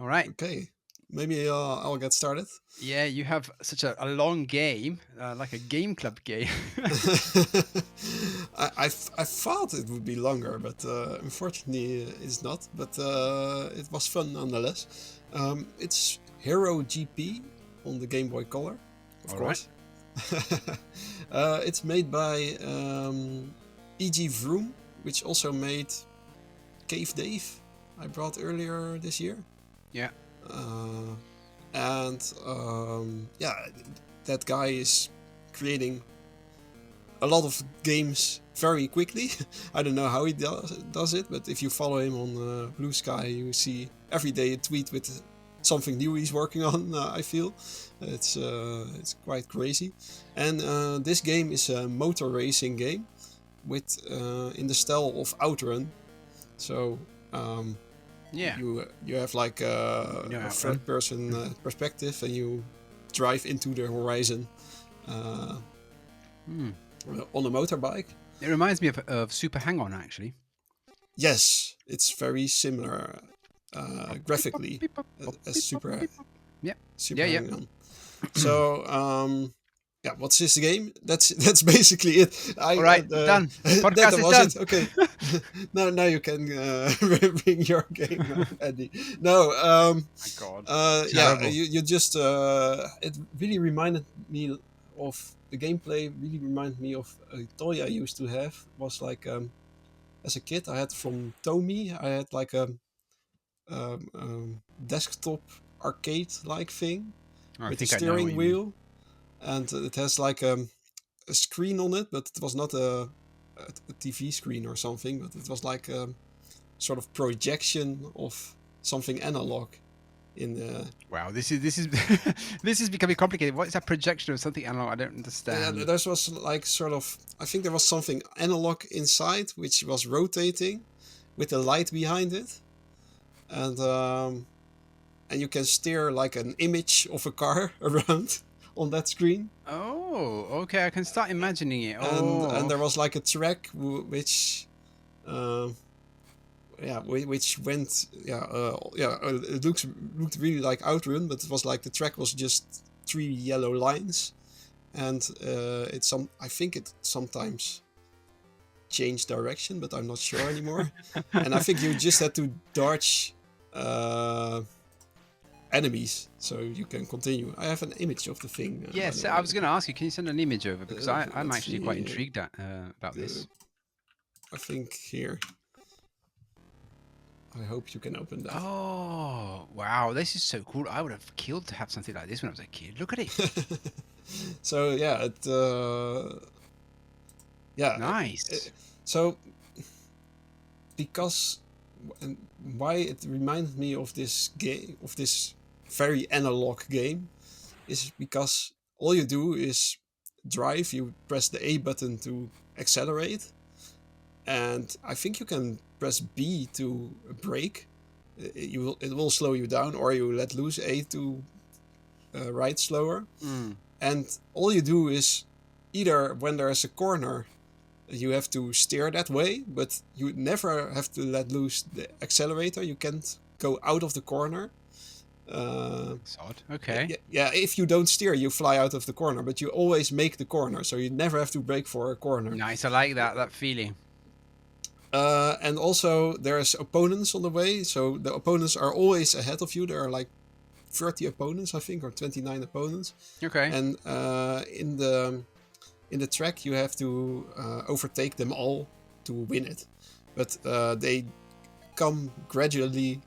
All right. Okay, maybe I'll get started. Yeah, you have such a long game, like a game club game. I thought it would be longer, but unfortunately it's not. But it was fun nonetheless. It's Hero GP on the Game Boy Color, of All right. course. It's made by E.G. Vroom, which also made Cave Dave, I brought earlier this year. Yeah. Uh, and yeah, that guy is creating a lot of games very quickly. I don't know how he does it, but if you follow him on Blue Sky, you see every day a tweet with something new he's working on. I feel it's quite crazy. And this game is a motor racing game with in the style of Outrun. So Yeah. you have like a Outrun. third person perspective, and you drive into the horizon uh, Hmm. on a motorbike. It reminds me of Super Hang-On, actually. Yes, it's very similar Beep, up, graphically beep, up, as beep, up, Super beep, up. Yeah. Super Yeah. Yeah. Hang On. So yeah, what's this game? That's basically it. All right. Done. That Podcast is was done. it. Okay, now you can bring your game, Andy. No, My God. yeah, Terrible. you just it really reminded me of the gameplay. Really reminded me of a toy I used to have. It was like as a kid, I had from Tomy. I had like a desktop arcade like thing I with a think I know what steering you mean. wheel, and it has like a screen on it, but it was not a TV screen or something, but it was like a sort of projection of something analog in the. Wow, this is this is becoming complicated. What is that projection of something analog? I don't understand. There was like sort of, I think there was something analog inside which was rotating with a light behind it, and you can steer like an image of a car around on that screen. Oh, okay. I can start imagining it. And Oh, there was like a track which uh, yeah, which went, it looked really like Outrun, but it was like the track was just three yellow lines, and I think it sometimes changed direction, but I'm not sure anymore. And I think you just had to dodge enemies so you can continue. I have an image of the thing, by yes. the I way. was going to ask you. Can you send an image over because I'm Let's actually quite see. intrigued about this. I think here. I hope you can open that. Oh, wow. This is so cool. I would have killed to have something like this when I was a kid. Look at it. So yeah, yeah, Nice. so because and why it reminded me of this game, of this very analog game, is because all you do is drive. You press the A button to accelerate, and I think you can press B to brake. It will slow you down, or you let loose A to ride slower. Mm. And all you do is either when there's a corner, you have to steer that way, but you never have to let loose the accelerator. You can't go out of the corner. That's odd. Okay. Yeah, if you don't steer, you fly out of the corner, but you always make the corner, so you never have to brake for a corner. Nice. I like that feeling. And also, there's opponents on the way, so the opponents are always ahead of you. There are like 30 opponents, I think, or 29 opponents. Okay. And in the track, you have to overtake them all to win it. But they come gradually.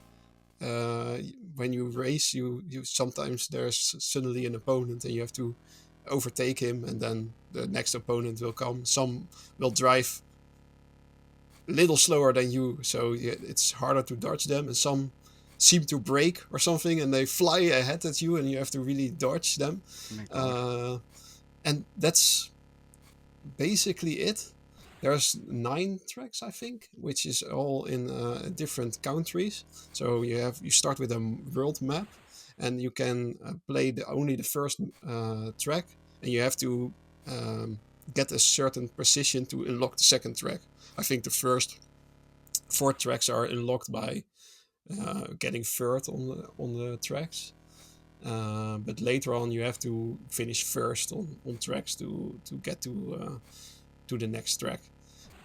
When you race, you sometimes there's suddenly an opponent, and you have to overtake him, and then the next opponent will come. Some will drive a little slower than you, so it's harder to dodge them, and some seem to brake or something, and they fly ahead at you, and you have to really dodge them. Oh my God. And that's basically it. There's 9 tracks, I think, which is all in different countries. So you start with a world map, and you can play only the first track, and you have to get a certain precision to unlock the second track. I think the first 4 tracks are unlocked by getting third on the tracks. But later on, you have to finish first on tracks to get to the next track.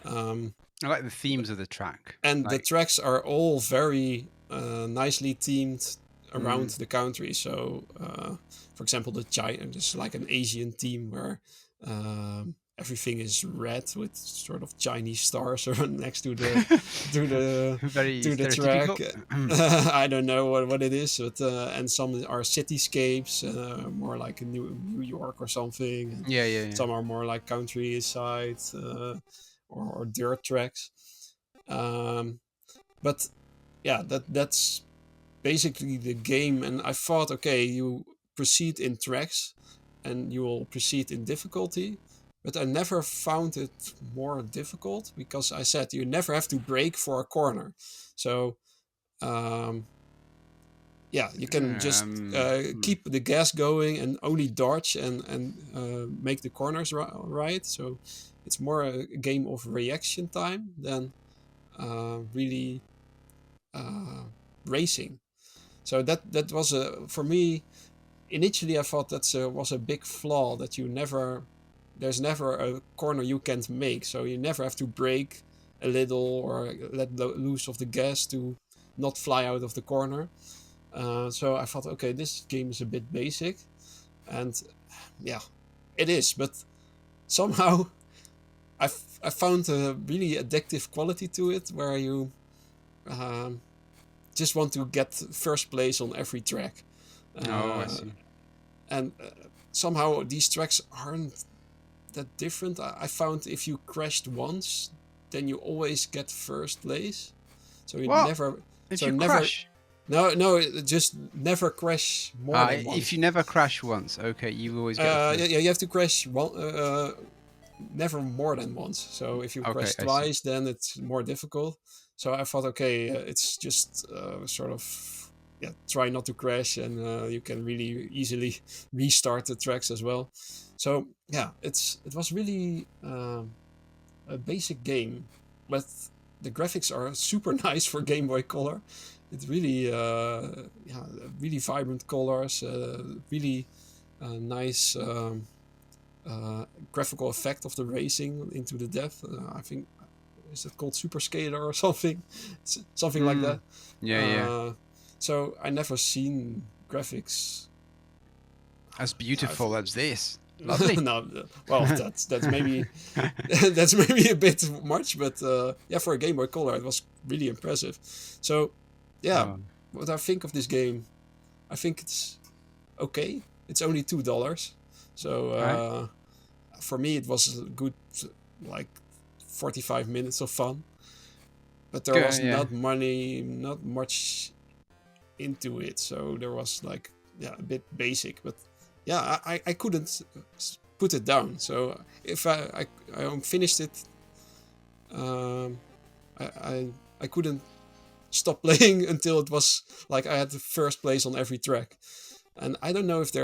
I like the themes of the track. And the Like, tracks are all very nicely themed around the country. So, for example, there's like an Asian theme where everything is red with sort of Chinese stars next to the very to the track. stereotypical. I don't know what it is, but and some are cityscapes, more like in New York or something. And Yeah. some are more like countryside or dirt tracks. But yeah, that's basically the game. And I thought, okay, you proceed in tracks and you will proceed in difficulty. But I never found it more difficult because I said you never have to brake for a corner. So yeah, you can just keep the gas going and only dodge and make the corners right. So it's more a game of reaction time than really racing. So that was for me. Initially, I thought that was a big flaw that there's never a corner you can't make. So you never have to brake a little or let loose of the gas to not fly out of the corner. So I thought, okay, this game is a bit basic, and yeah, it is. But somehow, I found a really addictive quality to it, where you just want to get first place on every track. I see. And somehow these tracks aren't that different. I found if you crashed once, then you always get first place. So you never. If so you never. crash. No, just never crash more than once. If you never crash once, okay, you always get first. Yeah, you have to crash never more than once. So if you crash twice, then it's more difficult. So I thought, okay, it's just sort of try not to crash, and you can really easily restart the tracks as well. So yeah, it was really a basic game, but the graphics are super nice for Game Boy Color. It's really really vibrant colors, really nice graphical effect of the racing into the depth. I think is it called Super Skater or something, something like that. Yeah. So I never seen graphics as beautiful as this. Lovely. No, well, that's maybe that's maybe a bit much, but yeah, for a Game Boy Color, it was really impressive. So yeah, what I think of this game, I think it's okay. It's only $2, so for me it was a good 45 minutes of fun. But there was not much into it, so there was a bit basic. But yeah, I couldn't put it down. So if I finished it, I couldn't stop playing until it was I had the first place on every track. And I don't know if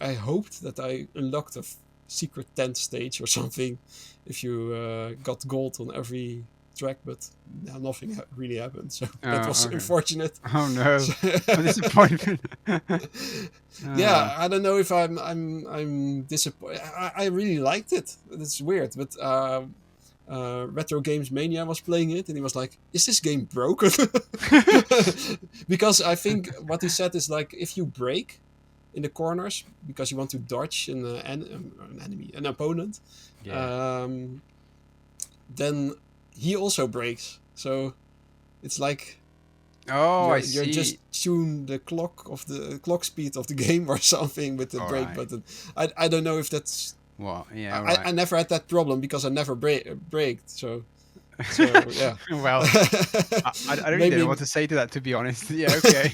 I hoped that I unlocked a secret 10th stage or something if you got gold on every track, but nothing really happened. So that was unfortunate. Oh no, disappointment. Yeah, I don't know if I'm disappointed. I really liked it. It's weird, but Retro Games Mania was playing it, and he was like, "Is this game broken?" Because I think what he said is if you brake in the corners because you want to dodge an opponent, then he also brakes. So it's I see. You just tune the clock speed of the game or something with the brake button. I don't know if that's. Well, yeah, I never had that problem because I never braked. So yeah. Well, I don't really know what to say to that, to be honest. Yeah, okay.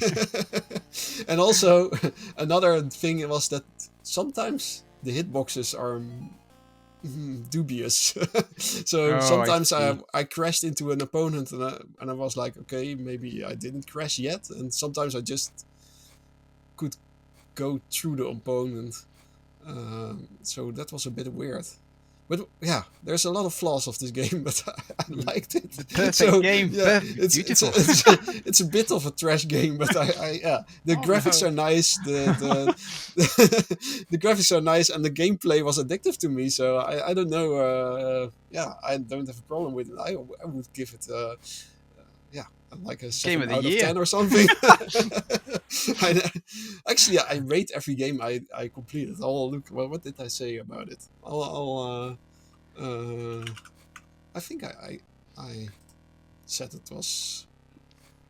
And also, another thing was that sometimes the hitboxes are dubious. So sometimes I crashed into an opponent and I was like, okay, maybe I didn't crash yet. And sometimes I just could go through the opponent. So that was a bit weird. But yeah, there's a lot of flaws of this game, but I liked it. The perfect So game. yeah, Beautiful. it's a bit of a trash game, but yeah, the Oh graphics no. are nice. The the graphics are nice, and the gameplay was addictive to me. So I don't know. Yeah, I don't have a problem with it. I would give it yeah, like a Game 7 of the out of year. 10 or something. I, actually, I rate every game I completed. Oh, look, well, what did I say about it? I think I said it was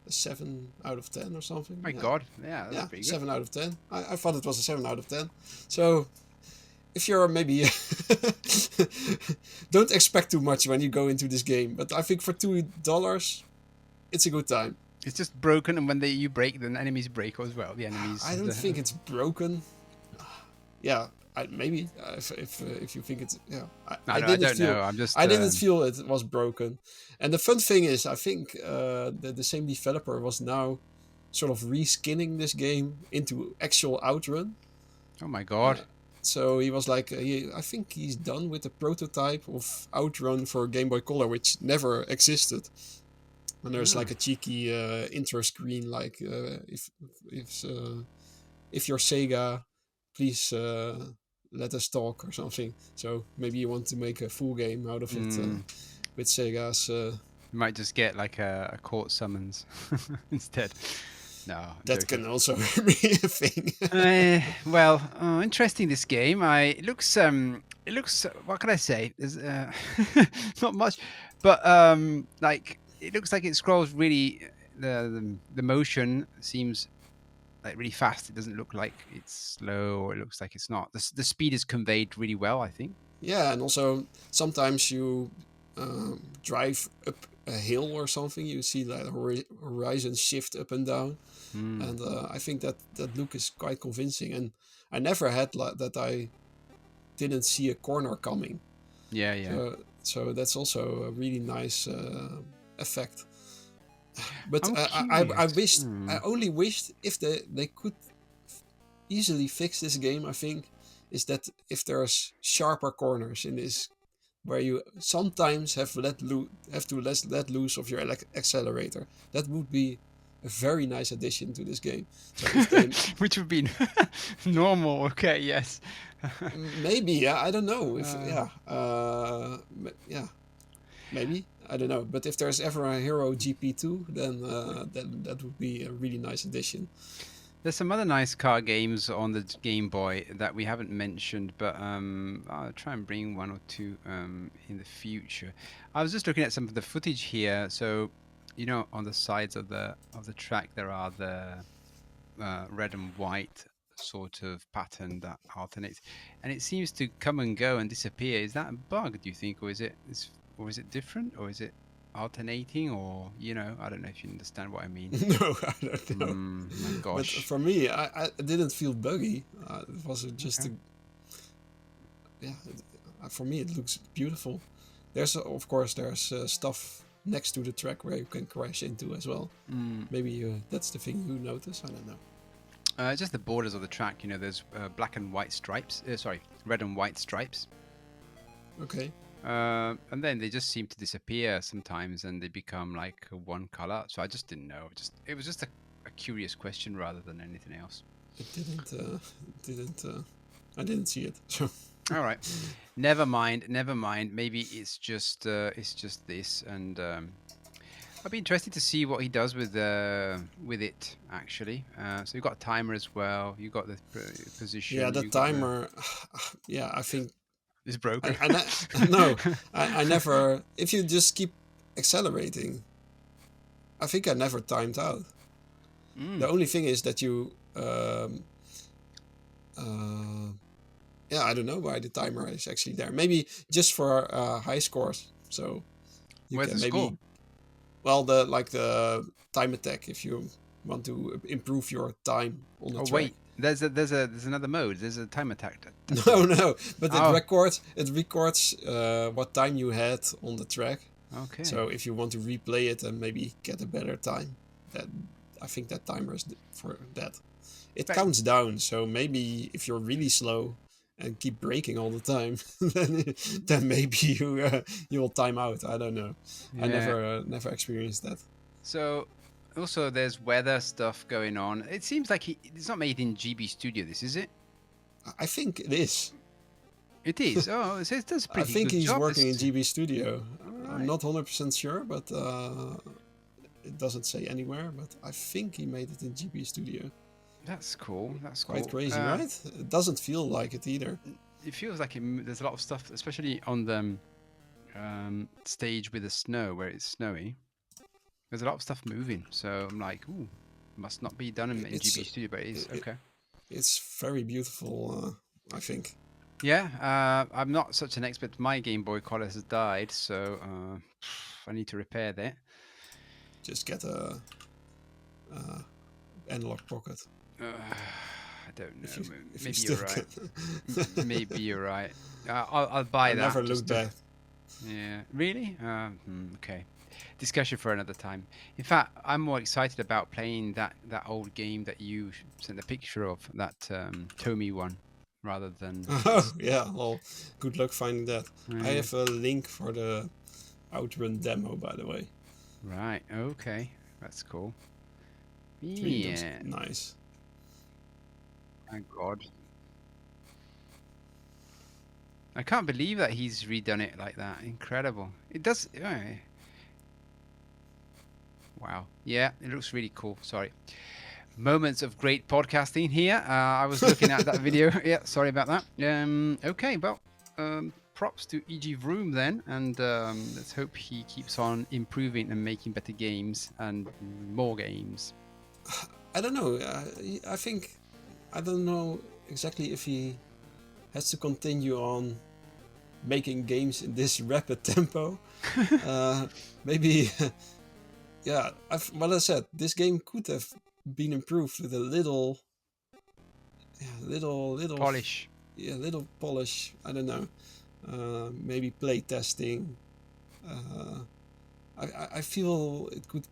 a 7 out of 10 or something. My Yeah, God. Yeah, that's yeah, pretty good. 7 out of 10. I thought it was a 7 out of 10. So if you're maybe don't expect too much when you go into this game, but I think for $2, it's a good time. It's just broken, and when you break, then enemies break as well. The enemies. I don't think it's broken. Yeah, maybe if you think it's yeah. I I didn't don't feel know. I'm just. I didn't feel it was broken. And the fun thing is, I think the same developer was now sort of reskinning this game into actual Outrun. Oh my God. So he was like, I think he's done with the prototype of Outrun for Game Boy Color, which never existed. And there's like a cheeky intro screen, like if you're Sega, please let us talk or something. So maybe you want to make a full game out of it with Sega's. You might just get like a court summons instead. No, I'm that joking. can also be a thing. Well, interesting. This game. It looks. It looks. What can I say? There's not much, but like it looks like it scrolls really. The motion seems like really fast. It doesn't look like it's slow, or it looks like it's not. The speed is conveyed really well, I think. Yeah, and also sometimes you drive up a hill or something. You see that horizon shift up and down, and I think that look is quite convincing. And I never had that I didn't see a corner coming. Yeah, yeah. So that's also a really nice effect. But I'm I curious. wished I only wished if they could easily fix this game. I think is that if there's sharper corners in this, where you sometimes have to let loose of your accelerator, that would be a very nice addition to this game. So if they, Which would be normal. Okay, yes. maybe yeah, I don't know if yeah, maybe. I don't know, but if there's ever a Hero GP2, then that would be a really nice addition. There's some other nice car games on the Game Boy that we haven't mentioned, but I'll try and bring one or two in the future. I was just looking at some of the footage here. So, you know, on the sides of the track there are the red and white sort of pattern that alternates, and it seems to come and go and disappear. Is that a bug, do you think, or is it different, or is it alternating, or I don't know if you understand what I mean. No, I don't know. My gosh. But for me, I didn't feel buggy. It was just for me it looks beautiful. There's of course stuff next to the track where you can crash into as well. Maybe that's the thing you notice. I don't know. Just the borders of the track. There's black and white stripes. Sorry, red and white stripes. Okay. And then they just seem to disappear sometimes, and they become like one color. So I just didn't know. It was just a curious question rather than anything else. It didn't. I didn't see it. So. All right. Never mind. Maybe it's just this, and I'd be interested to see what he does with it actually. So you've got a timer as well. You got the position. Yeah, the timer. Yeah, I think. It's broken. I never. If you just keep accelerating, I think I never timed out. The only thing is that you. Yeah, I don't know why the timer is actually there. Maybe just for high scores. So you Where's can the maybe. Score? Well, the time attack if you want to improve your time on the track. Wait. There's another mode. There's a time attack. No, but it records what time you had on the track. Okay. So if you want to replay it and maybe get a better time, I think that timer is for that. It counts down. So maybe if you're really slow, and keep breaking all the time, then maybe you will time out. I don't know. I Yeah. never experienced that. So also there's weather stuff going on. It seems like it's not made in GB Studio. This is it? I think it is. It is. Oh, it does a I pretty think good he's job. working in This. GB Studio. All I'm right. not 100% sure, but it doesn't say anywhere. But I think he made it in GB Studio. That's cool. That's Quite cool. crazy, right? It doesn't feel like it either. It feels like there's a lot of stuff, especially on the stage with the snow where it's snowy. There's a lot of stuff moving, so I'm like, ooh, must not be done in It's GB Studio, but it is it, okay. it's very beautiful. I think. Yeah, I'm not such an expert. My Game Boy Color has died, so I need to repair that. Just get a analog pocket. I don't know. If you Maybe still you're right. can. Maybe you're right. I'll buy I never that. looked Just to, back. yeah, really? Okay. Discussion for another time. In fact, I'm more excited about playing that old game that you sent a picture of, that Tomy one, rather than Oh this. yeah. Well, good luck finding that. I Yeah. have a link for the Outrun demo, by the way. Right. Okay. That's cool. It really looks Yeah. nice. Thank God. I can't believe that he's redone it like that. Incredible. It does. Wow. Yeah, it looks really cool. Sorry. Moments of great podcasting here. I was looking at that video. Yeah, sorry about that. Okay, well, props to E.G. Vroom then, and let's hope he keeps on improving and making better games and more games. I don't know. I think I don't know exactly if he has to continue on making games in this rapid tempo. Maybe, yeah. What I said, this game could have been improved with a little, Polish. little polish. I don't know. Maybe play testing. Uh, I feel it could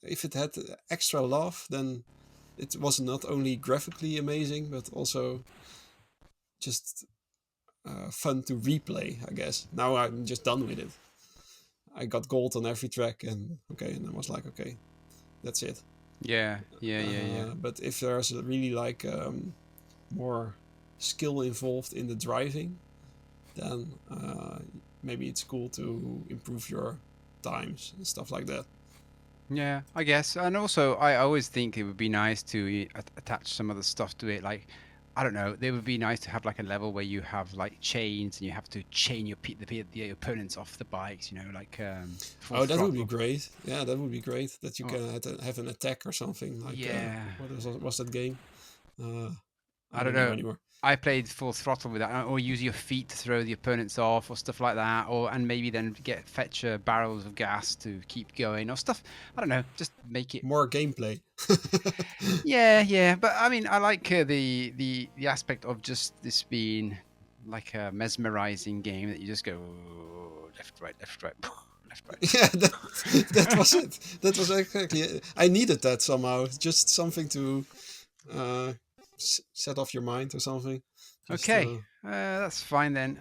if it had extra love, then it was not only graphically amazing but also just fun to replay. I guess now I'm just done with it. I got gold on every track, and I was like, okay, that's it. Yeah. But if there's really like more skill involved in the driving, then maybe it's cool to improve your times and stuff like that. Yeah, I guess. And also, I always think it would be nice to attach some of the stuff to it. Like, I don't know, it would be nice to have like a level where you have like chains and you have to chain the opponents off the bikes, like full Oh, that would be throttle. great. Yeah, that would be great. That you Oh, can have an attack or something. Like, yeah. what was that game? I I don't don't know know. anymore. I played full throttle with that, or use your feet to throw the opponents off, or stuff like that, and maybe then fetch barrels of gas to keep going, or stuff. I don't know. Just make it. More gameplay. Yeah. But I mean, I like the aspect of just this being like a mesmerizing game that you just go left, right, left, right, left, right. Yeah, that was it. That was exactly it. I needed that somehow. Just something to set off your mind or something. Just Okay, that's fine then.